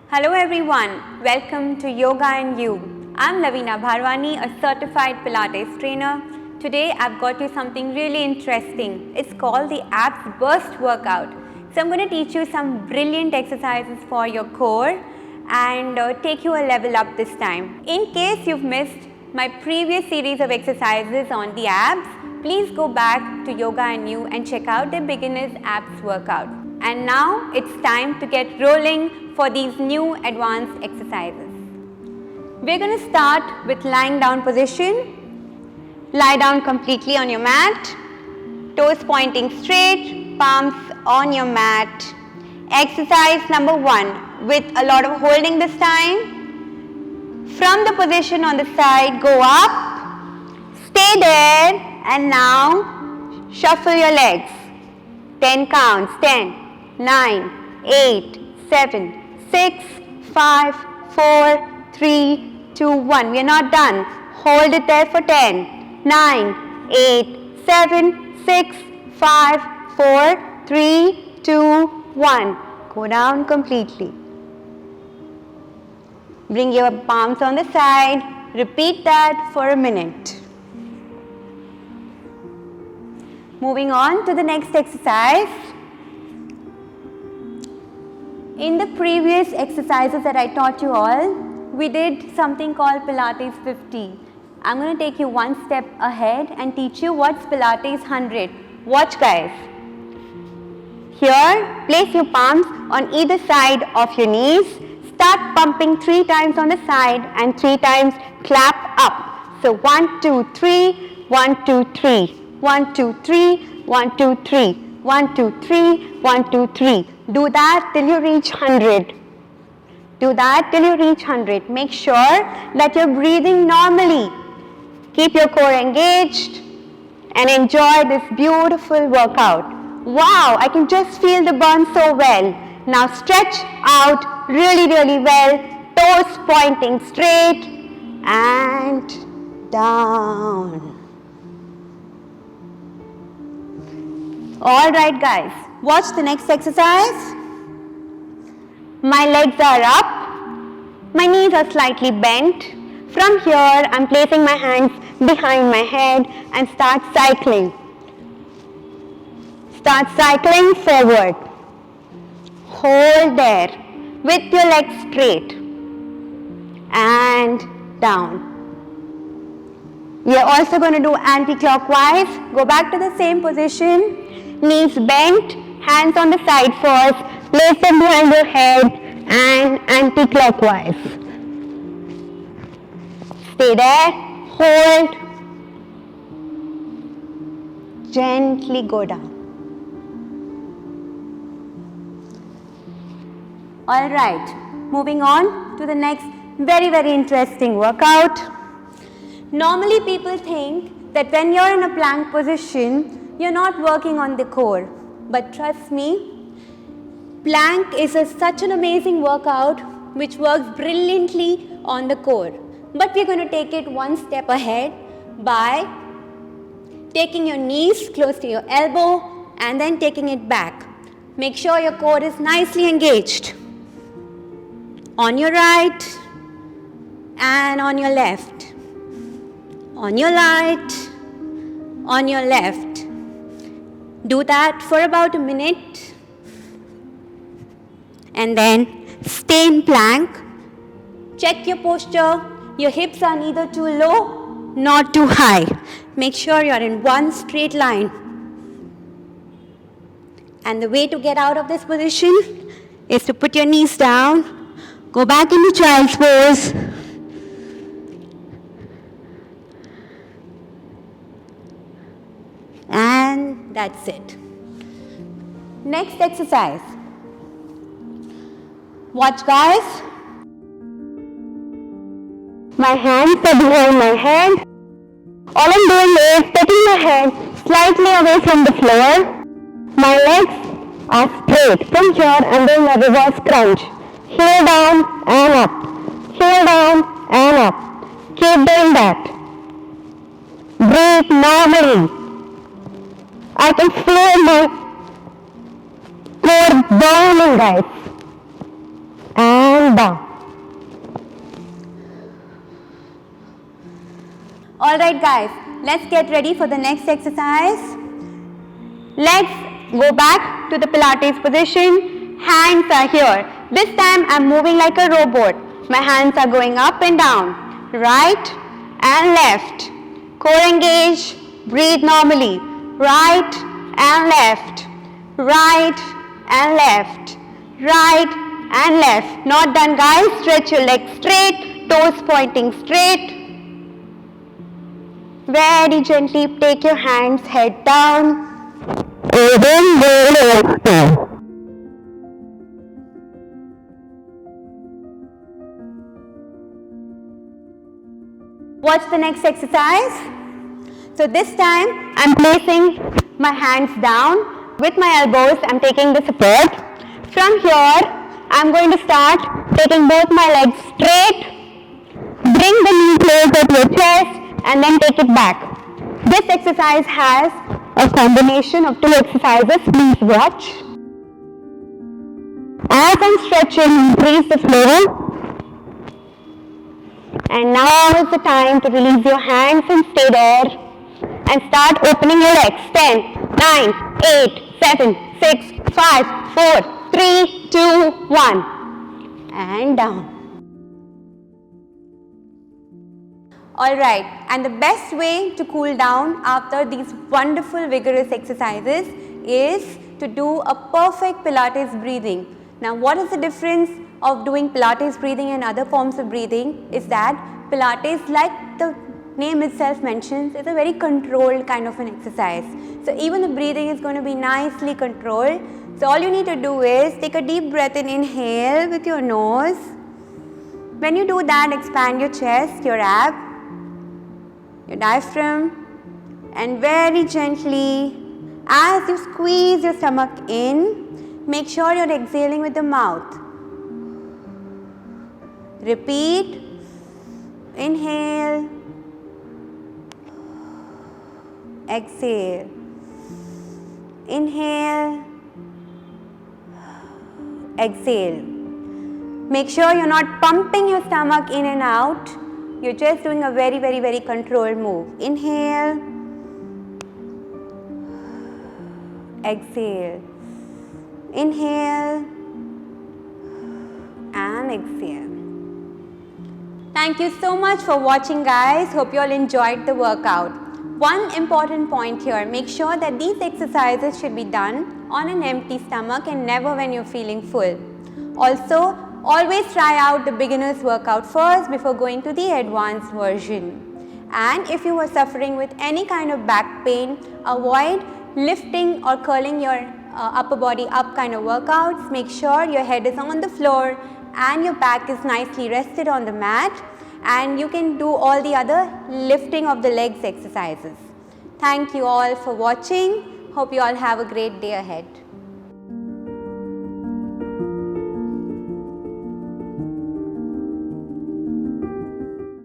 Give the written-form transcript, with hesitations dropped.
Hello everyone, welcome to Yoga and You. I'm Lavina, a certified Pilates trainer. Today I've got you something really interesting. It's called the Abs Burst Workout. So I'm going to teach you some brilliant exercises for your core and take you a level up this time. In case you've missed my previous series of exercises on the abs, please go back to Yoga and You and check out the beginner's abs workout. And now it's time to get rolling for these new advanced exercises. We're going to start with lying down position. Lie down completely on your mat, toes pointing straight, palms on your mat. Exercise number 1 with a lot of holding this time. From the position on the side, go up, stay there, and now shuffle your legs. 10 counts, 10. 9, 8, 7, 6, 5, 4, 3, 2, 1. We are not done. Hold it there for 10, 9, 8, 7, 6, 5, 4, 3, 2, 1. Go down completely. Bring your palms on the side. Repeat that for a minute. Moving on to the next exercise. In the previous exercises that I taught you all, we did something called Pilates 50. I'm going to take you one step ahead and teach you what's Pilates 100. Watch guys. Here, place your palms on either side of your knees. Start pumping 3 times on the side and 3 times clap up. So 1, 2, 3, 1, 2, 3, 1, 2, 3, 1, 2, 3, 1, 2, 3, 1, 2, 3. Do that till you reach 100. Do that till you reach 100. Make sure that you're breathing normally. Keep your core engaged and enjoy this beautiful workout. Wow, I can just feel the burn so well. Now stretch out really well. Toes pointing straight and down. Alright guys, watch the next exercise. My legs are up, my knees are slightly bent. From here, I'm placing my hands behind my head and start cycling. Start cycling forward. Hold there with your legs straight and down. We are also going to do anti-clockwise. Go back to the same position. Knees bent, hands on the side first, place them behind your head and anti-clockwise. Stay there, hold, gently go down. Alright, moving on to the next very interesting workout. Normally people think that when you're in a plank position, you're not working on the core. But trust me, plank is such an amazing workout which works brilliantly on the core. But we're going to take it one step ahead by taking your knees close to your elbow and then taking it back. Make sure your core is nicely engaged. On your right and on your left. On your right, on your left. Do that for about a minute and then stay in plank. Check your posture. Your hips are neither too low nor too high. Make sure you're in one straight line. And the way to get out of this position is to put your knees down, go back into child's pose. And that's it. Next exercise. Watch guys. My hands are behind my head. All I'm doing is taking my head slightly away from the floor. My legs are straight. From here I'm doing a reverse crunch. Heel down and up. Heel down and up. Keep doing that. Breathe normally. I can feel my core burning guys. And down. Alright guys, let's get ready for the next exercise. Let's go back to the Pilates position. Hands are here. This time I'm moving like a robot. My hands are going up and down, right and left. Core engage, breathe normally. Right and left, right and left, right and left. Not done guys, stretch your legs straight, toes pointing straight. Very gently take your hands, head down. Watch the next exercise. So this time I'm placing my hands down. With my elbows I'm taking the support. From here I'm going to start taking both my legs straight. Bring the knee closer to your chest and then take it back. This exercise has a combination of two exercises. Please watch. As I'm stretching, increase the flow. And now is the time to release your hands and stay there. And start opening your legs. 10, 9, 8, 7, 6, 5, 4, 3, 2, 1. And down. Alright, and the best way to cool down after these wonderful vigorous exercises is to do a perfect Pilates breathing. Now what is the difference of doing Pilates breathing and other forms of breathing is that Pilates, like the name itself mentions, is a very controlled kind of an exercise. So even the breathing is going to be nicely controlled. So all you need to do is take a deep breath in, inhale with your nose. When you do that, expand your chest, your abs, your diaphragm, and very gently, as you squeeze your stomach in, make sure you're exhaling with the mouth. Repeat. Inhale. Exhale. Inhale. Exhale. Make sure you're not pumping your stomach in and out. You're just doing a very, very, very controlled move. Inhale. Exhale. Inhale. And exhale. Thank you so much for watching guys. Hope you all enjoyed the workout. One important point here, make sure that these exercises should be done on an empty stomach and never when you're feeling full. Also, always try out the beginner's workout first before going to the advanced version. And if you are suffering with any kind of back pain, avoid lifting or curling your upper body up kind of workouts. Make sure your head is on the floor and your back is nicely rested on the mat, and you can do all the other lifting of the legs exercises. Thank you all for watching. Hope you all have a great day ahead.